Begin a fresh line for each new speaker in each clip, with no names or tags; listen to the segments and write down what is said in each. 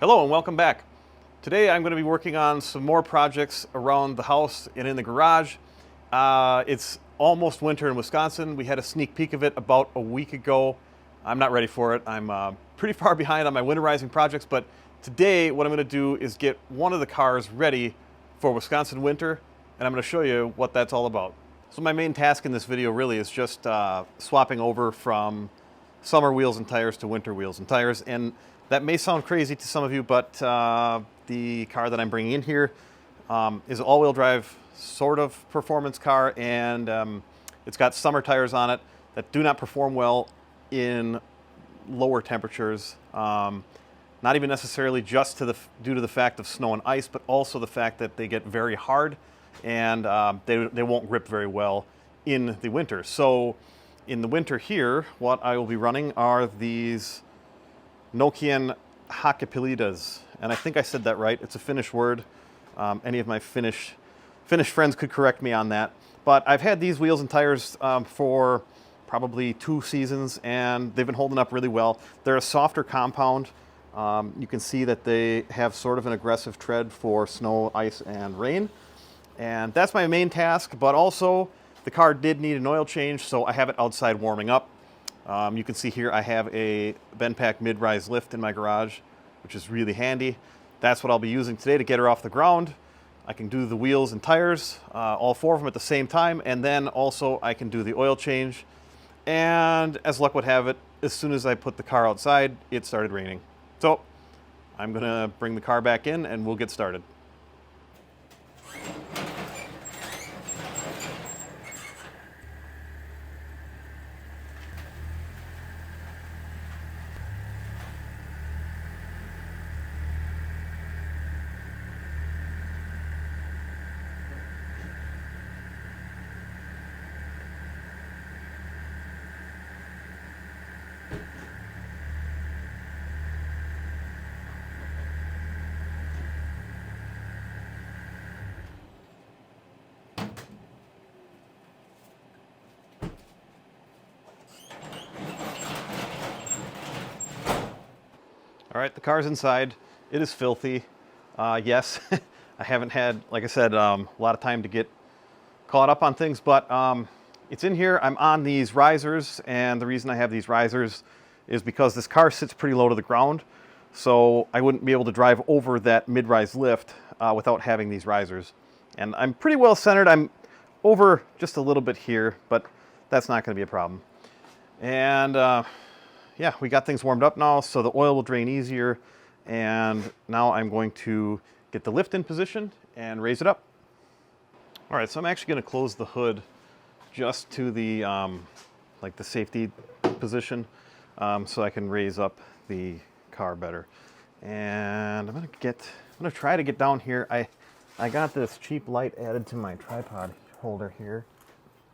Hello and welcome back. Today I'm going to be working on some more projects around the house and in the garage. It's almost winter in Wisconsin. We had a sneak peek of it about a week ago. I'm not ready for it. I'm pretty far behind on my winterizing projects, but today what I'm going to do is get one of the cars ready for Wisconsin winter, and I'm going to show you what that's all about. So my main task in this video really is just swapping over from summer wheels and tires to winter wheels and tires, and that may sound crazy to some of you, but the car that I'm bringing in here is an all-wheel drive sort of performance car, and it's got summer tires on it that do not perform well in lower temperatures. Not even necessarily just due to the fact of snow and ice, but also the fact that they get very hard and they won't grip very well in the winter. So in the winter here, what I will be running are these Nokian Hakkapeliittas, and I think I said that right. It's a Finnish word. Any of my Finnish friends could correct me on that. But I've had these wheels and tires for probably 2 seasons, and they've been holding up really well. They're a softer compound. You can see that they have sort of an aggressive tread for snow, ice, and rain. And that's my main task, but also the car did need an oil change, so I have it outside warming up. You can see here I have a Benpack mid-rise lift in my garage, which is really handy. That's what I'll be using today to get her off the ground. I can do the wheels and tires, all 4 of them at the same time, and then also I can do the oil change. And as luck would have it, as soon as I put the car outside, it started raining. So I'm gonna bring the car back in and we'll get started. All right, the car's inside. It is filthy. Yes, I haven't had, like I said, a lot of time to get caught up on things, but it's in here. I'm on these risers, and the reason I have these risers is because this car sits pretty low to the ground, so I wouldn't be able to drive over that mid-rise lift without having these risers. And I'm pretty well centered. I'm over just a little bit here, but that's not going to be a problem. And yeah, we got things warmed up now, so the oil will drain easier. And now I'm going to get the lift in position and raise it up. All right, so I'm actually going to close the hood just to the like the safety position, so I can raise up the car better. And I'm gonna try to get down here. I got this cheap light added to my tripod holder here,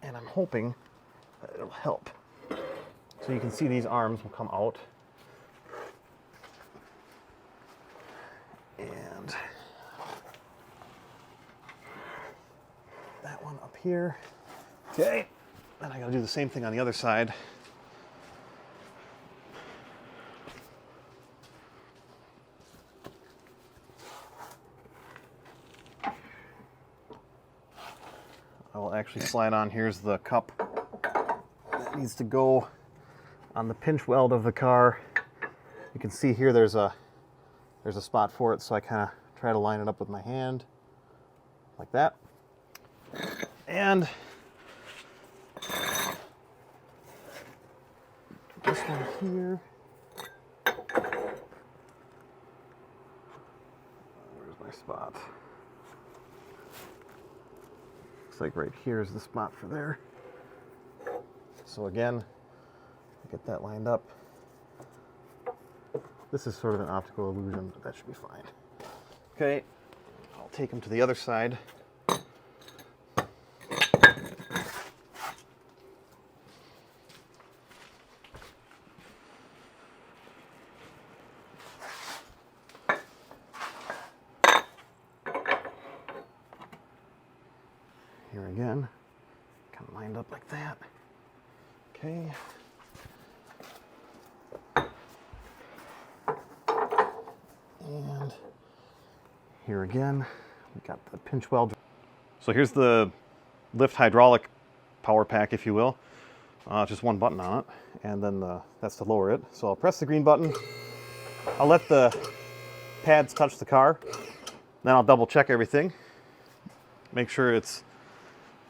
and I'm hoping that it'll help. So you can see these arms will come out. And that one up here. Okay, and I gotta do the same thing on the other side. I will actually slide on. Here's the cup that needs to go on the pinch weld of the car. You can see here there's a spot for it, so I kind of try to line it up with my hand like that. And this one here. Where's my spot? Looks like right here is the spot for there. So again, get that lined up. This is sort of an optical illusion, but that should be fine. Okay, I'll take them to the other side. Here again, kind of lined up like that. Okay. And Here again, we got the pinch weld. So here's the lift hydraulic power pack, if you will. Just one button on it, and then that's to lower it. So I'll press the green button. I'll let the pads touch the car. Then I'll double check everything. Make sure it's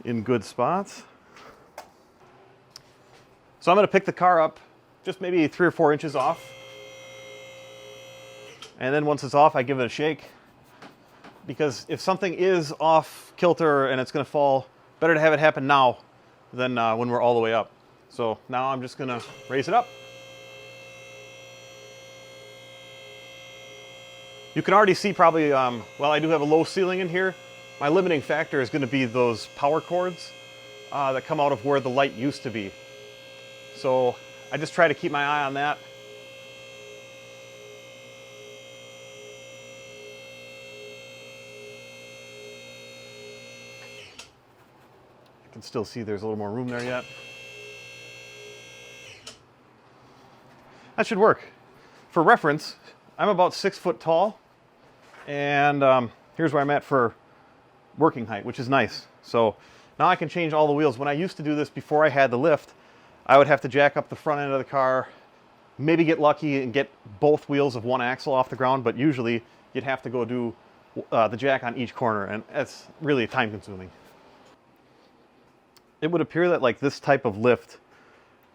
in good spots. So I'm going to pick the car up just maybe 3 or 4 inches off. And then once it's off, I give it a shake. Because if something is off kilter and it's going to fall, better to have it happen now than when we're all the way up. So now I'm just going to raise it up. You can already see probably, well, I do have a low ceiling in here. My limiting factor is going to be those power cords that come out of where the light used to be. So I just try to keep my eye on that. I can still see there's a little more room there yet. That should work. For reference, I'm about 6 foot tall, and here's where I'm at for working height, which is nice. So now I can change all the wheels. When I used to do this before I had the lift, I would have to jack up the front end of the car, maybe get lucky and get both wheels of one axle off the ground, but usually you'd have to go do the jack on each corner, and it's really time consuming. It would appear that like this type of lift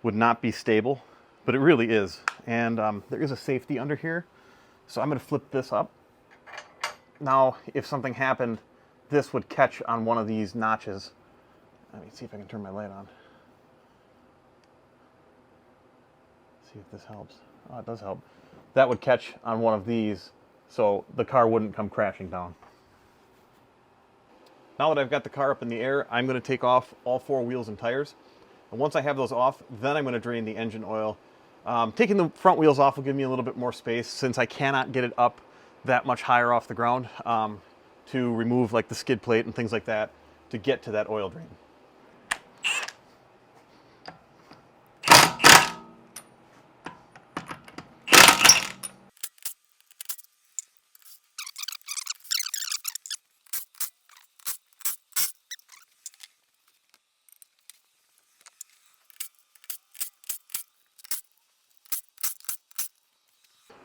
would not be stable, but it really is. And there is a safety under here. So I'm going to flip this up. Now, if something happened, this would catch on one of these notches. Let me see if I can turn my light on. See if this helps. Oh, it does help. That would catch on one of these, so the car wouldn't come crashing down. Now that I've got the car up in the air, I'm going to take off all 4 wheels and tires. And once I have those off, then I'm going to drain the engine oil. Taking the front wheels off will give me a little bit more space since I cannot get it up that much higher off the ground to remove like the skid plate and things like that to get to that oil drain.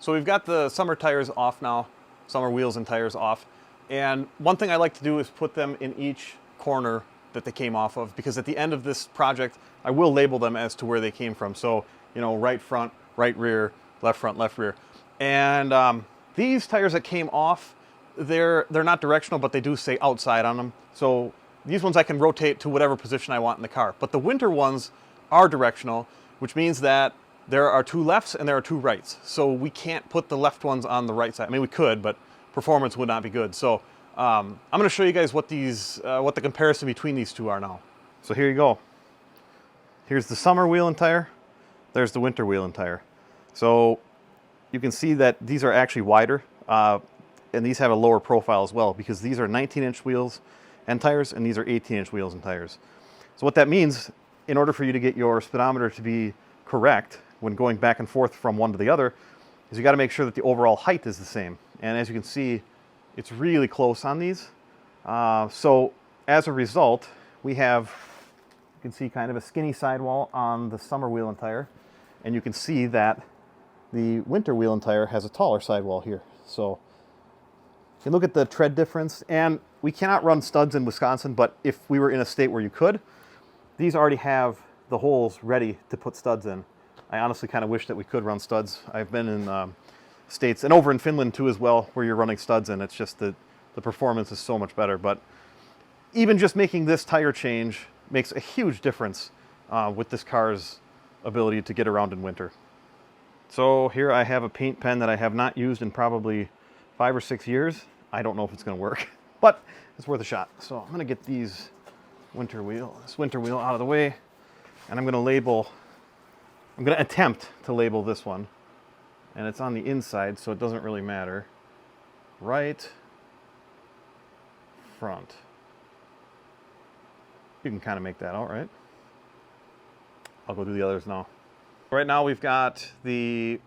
So we've got the summer tires off now, summer wheels and tires off. And one thing I like to do is put them in each corner that they came off of, because at the end of this project, I will label them as to where they came from. So, you know, right front, right rear, left front, left rear. And these tires that came off, they're not directional, but they do say outside on them. So these ones I can rotate to whatever position I want in the car. But the winter ones are directional, which means that there are 2 lefts and there are 2 rights. So we can't put the left ones on the right side. I mean, we could, but performance would not be good. So I'm going to show you guys what the comparison between these 2 are now. So here you go. Here's the summer wheel and tire. There's the winter wheel and tire. So you can see that these are actually wider, and these have a lower profile as well, because these are 19-inch wheels and tires, and these are 18-inch wheels and tires. So what that means, in order for you to get your speedometer to be correct when going back and forth from one to the other, is you got to make sure that the overall height is the same. And as you can see, it's really close on these. So as a result, we have, you can see kind of a skinny sidewall on the summer wheel and tire. And you can see that the winter wheel and tire has a taller sidewall here. So you can look at the tread difference. And we cannot run studs in Wisconsin, but if we were in a state where you could, these already have the holes ready to put studs in. I honestly kind of wish that we could run studs. I've been in states, and over in Finland too as well, where you're running studs in. It's just that the performance is so much better. But even just making this tire change makes a huge difference with this car's ability to get around in winter. So here I have a paint pen that I have not used in probably 5 or 6 years. I don't know if it's going to work, but it's worth a shot. So I'm going to get this winter wheel out of the way, and I'm going to attempt to label this one. And it's on the inside, so it doesn't really matter. Right front. You can kind of make that out, right? I'll go do the others now. Right now we've got the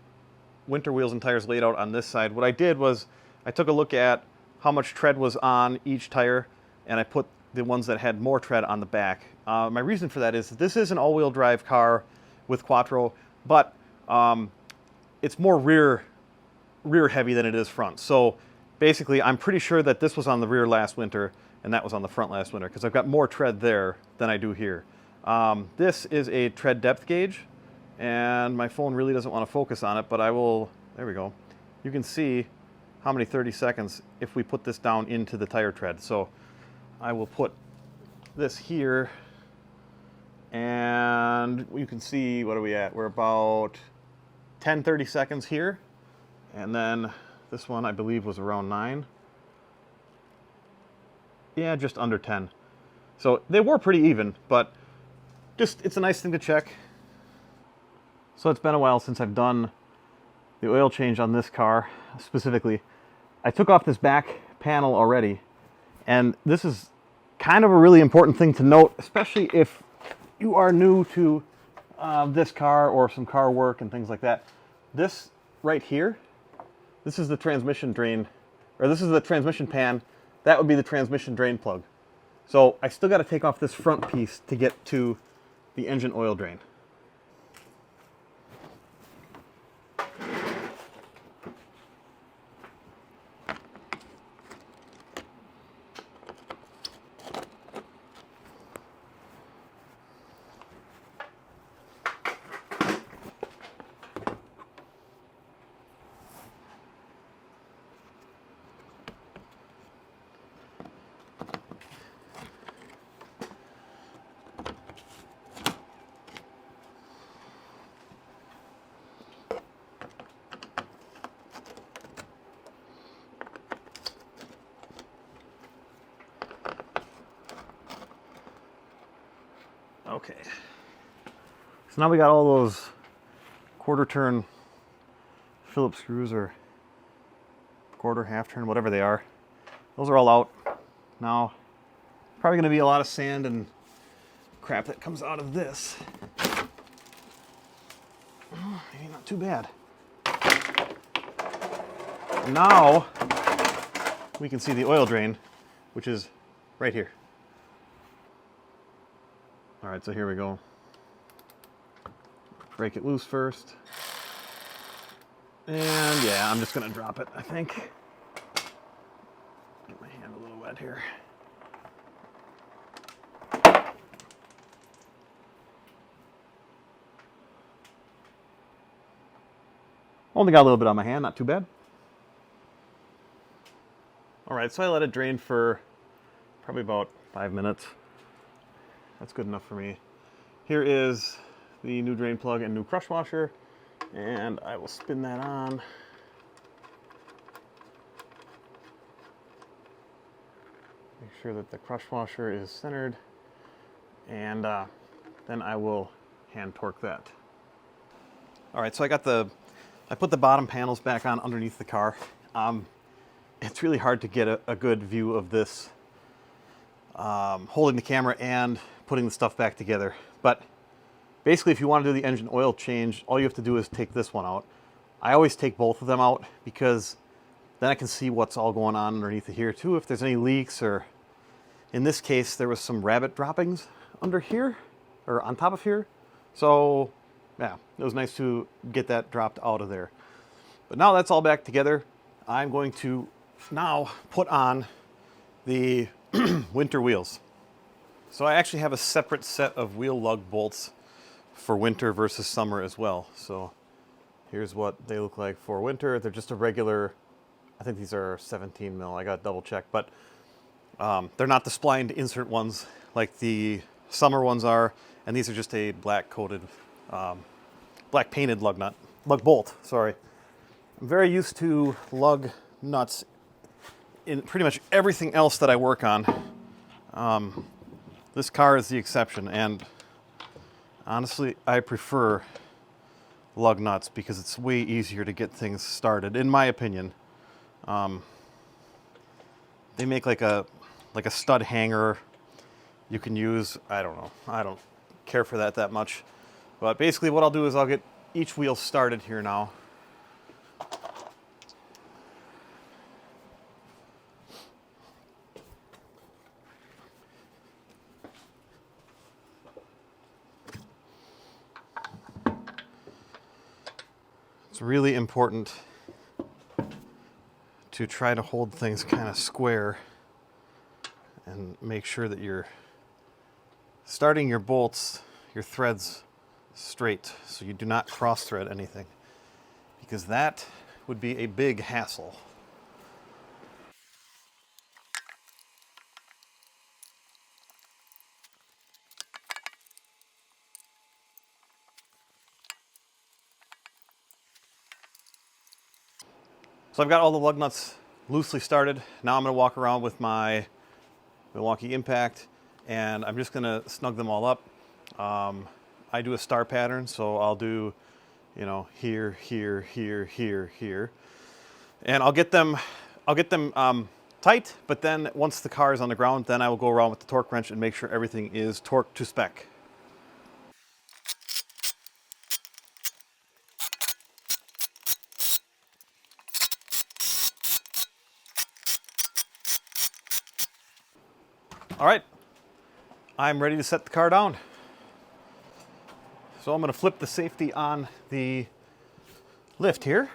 winter wheels and tires laid out on this side. What I did was I took a look at how much tread was on each tire, and I put the ones that had more tread on the back. My reason for that is that this is an all-wheel drive car with Quattro, but it's more rear heavy than it is front. So basically, I'm pretty sure that this was on the rear last winter and that was on the front last winter, because I've got more tread there than I do here. This is a tread depth gauge, and my phone really doesn't want to focus on it, but I will, there we go. You can see how many 30 seconds if we put this down into the tire tread. So I will put this here, and you can see, what are we at? We're about 30 seconds here. And then this one, I believe, was around 9. Yeah, just under 10. So they were pretty even, but just, it's a nice thing to check. So it's been a while since I've done the oil change on this car specifically. I took off this back panel already, and this is kind of a really important thing to note, especially if you are new to this car or some car work and things like that. This right here, this is the transmission drain, or this is the transmission pan. That would be the transmission drain plug. So I still got to take off this front piece to get to the engine oil drain. Okay, so now we got all those quarter turn Phillips screws, or quarter, half turn, whatever they are. Those are all out. Now, probably going to be a lot of sand and crap that comes out of this. Oh, maybe not too bad. Now, we can see the oil drain, which is right here. All right, so here we go. Break it loose first. And yeah, I'm just gonna drop it, I think. Get my hand a little wet here. Only got a little bit on my hand, not too bad. All right, so I let it drain for probably about 5 minutes. That's good enough for me. Here is the new drain plug and new crush washer, and I will spin that on. Make sure that the crush washer is centered, and then I will hand torque that. All right, so I put the bottom panels back on underneath the car. It's really hard to get a good view of this, holding the camera and putting the stuff back together. But basically, if you want to do the engine oil change, all you have to do is take this one out. I always take both of them out because then I can see what's all going on underneath here too, if there's any leaks, or in this case, there was some rabbit droppings under here, or on top of here. So yeah, it was nice to get that dropped out of there. But now that's all back together, I'm going to now put on the winter wheels. So I actually have a separate set of wheel lug bolts for winter versus summer as well. So here's what they look like for winter. They're just a regular, I think these are 17 mil. I got to double check, but they're not the splined insert ones like the summer ones are. And these are just a black coated, black painted lug bolt, sorry. I'm very used to lug nuts in pretty much everything else that I work on. This car is the exception, and honestly, I prefer lug nuts because it's way easier to get things started, in my opinion. They make like a stud hanger you can use. I don't know. I don't care for that much. But basically what I'll do is I'll get each wheel started here now. It's really important to try to hold things kind of square and make sure that you're starting your bolts, your threads straight, so you do not cross thread anything, because that would be a big hassle. So I've got all the lug nuts loosely started. Now I'm going to walk around with my Milwaukee Impact, and I'm just going to snug them all up. I do a star pattern, so I'll do, you know, here, here, here, here, here, and I'll get them tight. But then once the car is on the ground, then I will go around with the torque wrench and make sure everything is torqued to spec. All right, I'm ready to set the car down. So I'm going to flip the safety on the lift here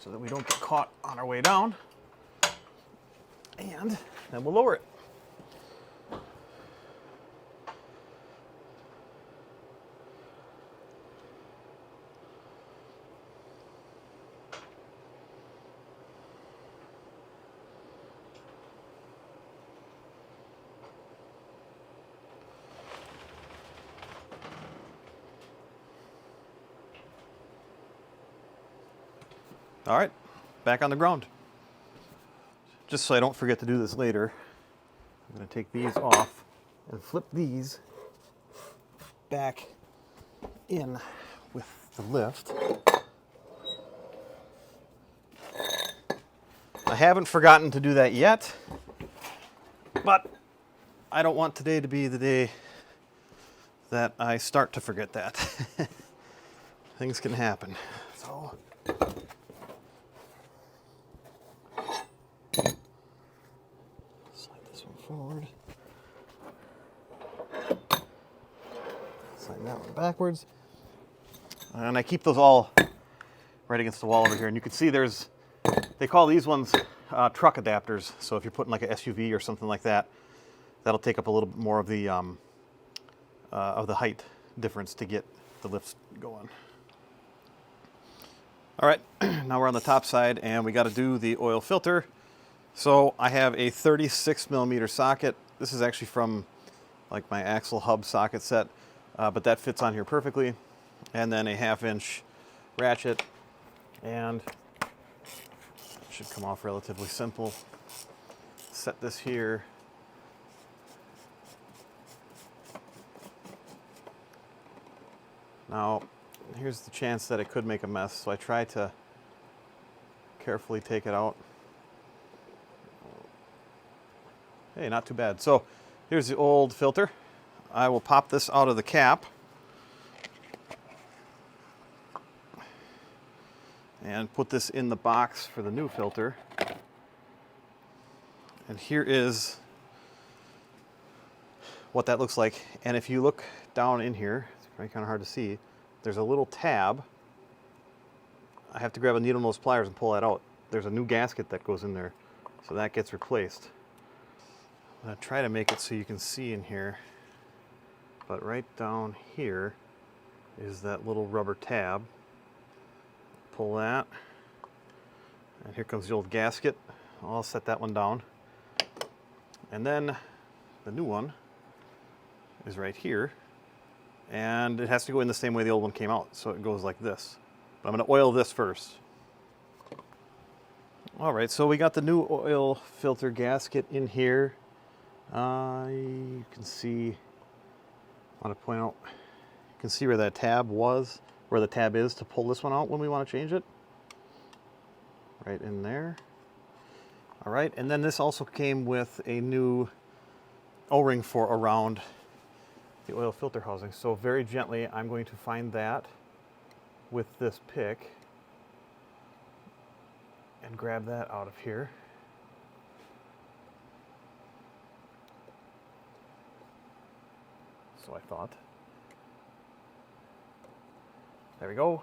so that we don't get caught on our way down. And then we'll lower it. All right, back on the ground. Just so I don't forget to do this later, I'm going to take these off and flip these back in with the lift. I haven't forgotten to do that yet, but I don't want today to be the day that I start to forget that. Things can happen. So slide this one forward. Slide that one backwards. And I keep those all right against the wall over here. And you can see they call these ones truck adapters. So if you're putting like a SUV or something like that, that'll take up a little bit more of the height difference to get the lifts going. All right, now we're on the top side and we got to do the oil filter. So I have a 36 millimeter socket. This is actually from like my axle hub socket set, but that fits on here perfectly. And then a 1/2 inch ratchet, and it should come off relatively simple. Set this here. Now, here's the chance that it could make a mess, so I try to carefully take it out. Hey, not too bad. So here's the old filter. I will pop this out of the cap and put this in the box for the new filter. And here is what that looks like. And if you look down in here, it's probably kind of hard to see, there's a little tab. I have to grab a needle nose pliers and pull that out. There's a new gasket that goes in there, so that gets replaced. I'm going to try to make it so you can see in here, but right down here is that little rubber tab. Pull that, and here comes the old gasket. I'll set that one down. And then the new one is right here, and it has to go in the same way the old one came out, so it goes like this. But I'm going to oil this first. All right, so we got the new oil filter gasket in here. You can see, I want to point out, you can see where that tab was, where the tab is to pull this one out when we want to change it. Right in there. All right, and then this also came with a new O-ring for around the oil filter housing. So very gently, I'm going to find that with this pick and grab that out of here. So I thought. There we go.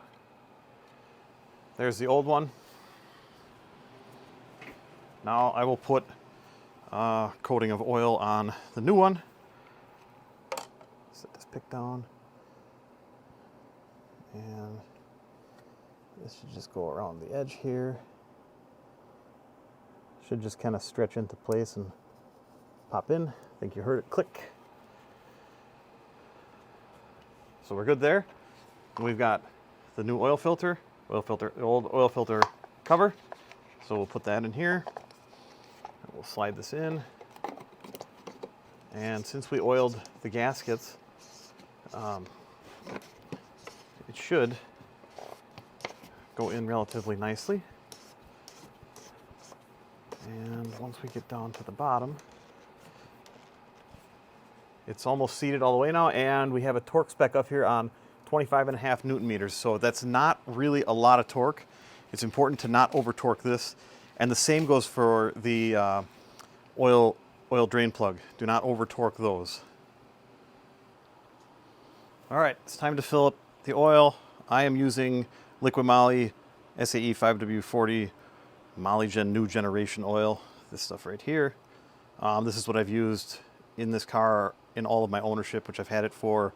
There's the old one. Now I will put a coating of oil on the new one. Set this pick down. And this should just go around the edge here. Should just kind of stretch into place and pop in. I think you heard it click. So we're good there. We've got the new oil filter, the old oil filter cover. So we'll put that in here. And we'll slide this in. And since we oiled the gaskets, it should go in relatively nicely. And once we get down to the bottom, it's almost seated all the way now, and we have a torque spec up here on 25.5 Newton meters. So that's not really a lot of torque. It's important to not over torque this. And the same goes for the oil drain plug. Do not over torque those. All right, it's time to fill up the oil. I am using Liquid Moly SAE 5W40 Molygen new generation oil. This stuff right here. This is what I've used in this car in all of my ownership, which I've had it for,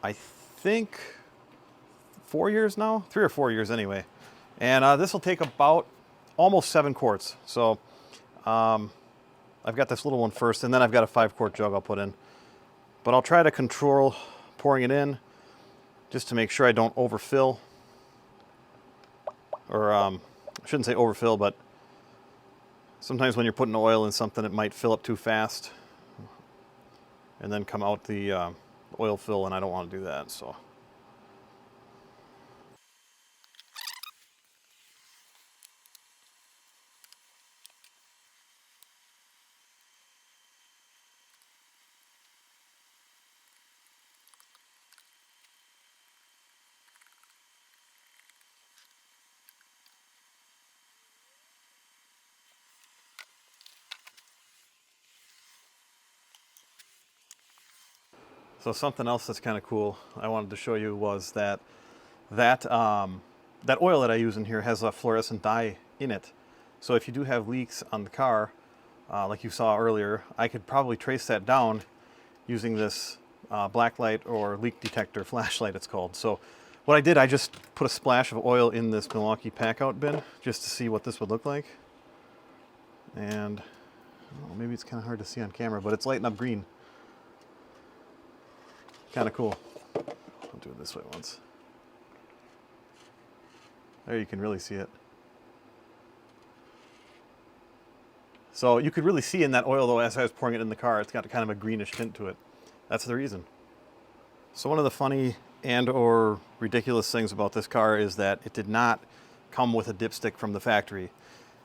I think, 4 years now, 3 or 4 years anyway. And this will take about almost 7 quarts. So I've got this little one first, and then I've got a 5-quart jug I'll put in. But I'll try to control pouring it in just to make sure I don't overfill. Or I shouldn't say overfill, but sometimes when you're putting oil in something, it might fill up too fast and then come out the oil fill, and I don't want to do that. So something else that's kind of cool I wanted to show you was that oil that I use in here has a fluorescent dye in it. So if you do have leaks on the car, like you saw earlier, I could probably trace that down using this black light or leak detector flashlight, it's called. So what I did, I just put a splash of oil in this Milwaukee pack-out bin just to see what this would look like. And maybe it's kind of hard to see on camera, but it's lighting up green. Kind of cool. I'll do it this way once. There you can really see it. So you could really see in that oil, though, as I was pouring it in the car, it's got kind of a greenish tint to it. That's the reason. So one of the funny and or ridiculous things about this car is that it did not come with a dipstick from the factory.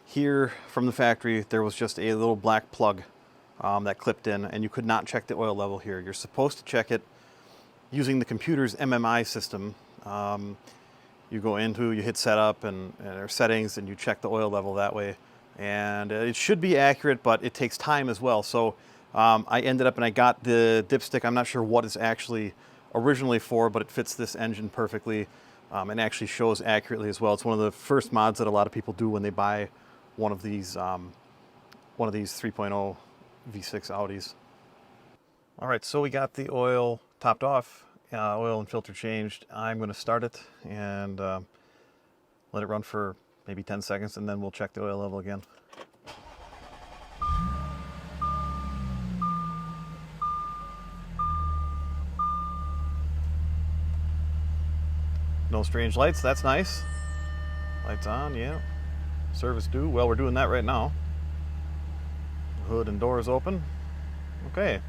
Here from the factory, there was just a little black plug that clipped in, and you could not check the oil level here. You're supposed to check it using the computer's MMI system. You go into, you hit setup and or settings, and you check the oil level that way. And it should be accurate, but it takes time as well. So I ended up and I got the dipstick. I'm not sure what it's actually originally for, but it fits this engine perfectly and actually shows accurately as well. It's one of the first mods that a lot of people do when they buy one of these 3.0 V6 Audis. All right, so we got the oil topped off, oil and filter changed. I'm going to start it and let it run for maybe 10 seconds, and then we'll check the oil level again. No strange lights, that's nice. Lights on, yeah. Service due, well, we're doing that right now. Hood and doors open. Okay.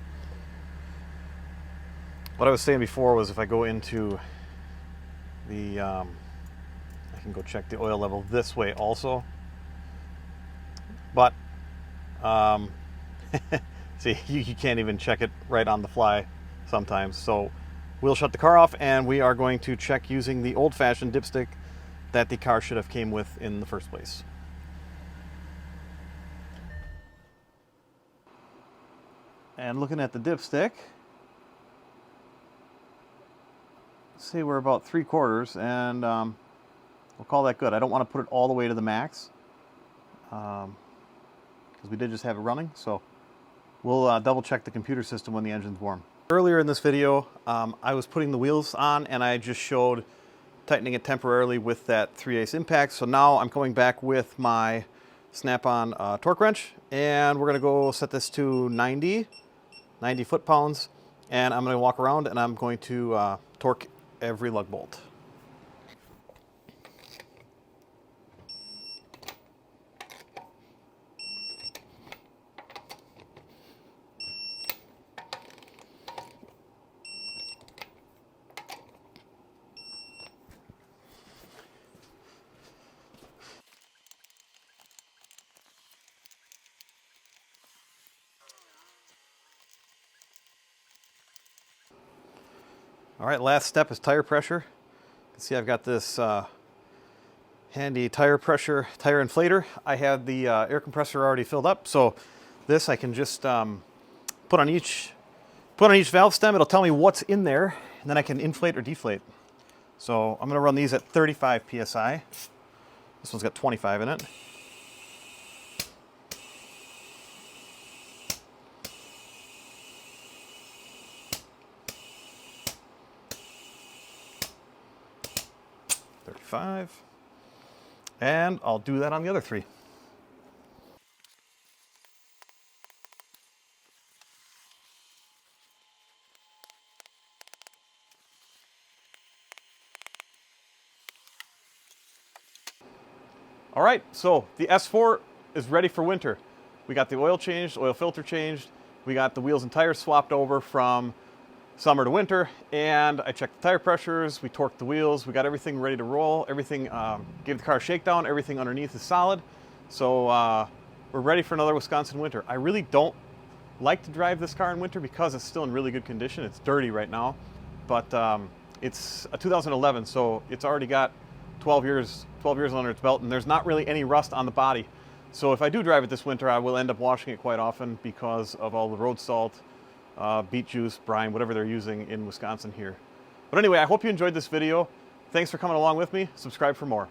What I was saying before was if I go into the, I can go check the oil level this way also. But, see, you can't even check it right on the fly sometimes. So we'll shut the car off and we are going to check using the old-fashioned dipstick that the car should have came with in the first place. And looking at the dipstick, see, we're about 3/4, and we'll call that good. I don't want to put it all the way to the max because we did just have it running. So we'll double check the computer system when the engine's warm. Earlier in this video, I was putting the wheels on and I just showed tightening it temporarily with that 3/8 impact. So now I'm coming back with my snap-on torque wrench, and we're gonna go set this to 90 foot-pounds, and I'm gonna walk around and I'm going to torque every lug bolt. All right, last step is tire pressure. You can see I've got this handy tire inflator. I have the air compressor already filled up, so this I can just put on each valve stem. It'll tell me what's in there, and then I can inflate or deflate. So I'm going to run these at 35 psi. This one's got 25 in it. And I'll do that on the other 3. All right, so the S4 is ready for winter. We got the oil changed, oil filter changed. We got the wheels and tires swapped over from summer to winter, and I checked the tire pressures, we torqued the wheels, we got everything ready to roll, everything, gave the car a shakedown, everything underneath is solid. So we're ready for another Wisconsin winter. I really don't like to drive this car in winter because it's still in really good condition. It's dirty right now, but it's a 2011, so it's already got 12 years under its belt, and there's not really any rust on the body. So if I do drive it this winter, I will end up washing it quite often because of all the road salt, beet juice, brine, whatever they're using in Wisconsin here. But anyway, I hope you enjoyed this video. Thanks for coming along with me. Subscribe for more.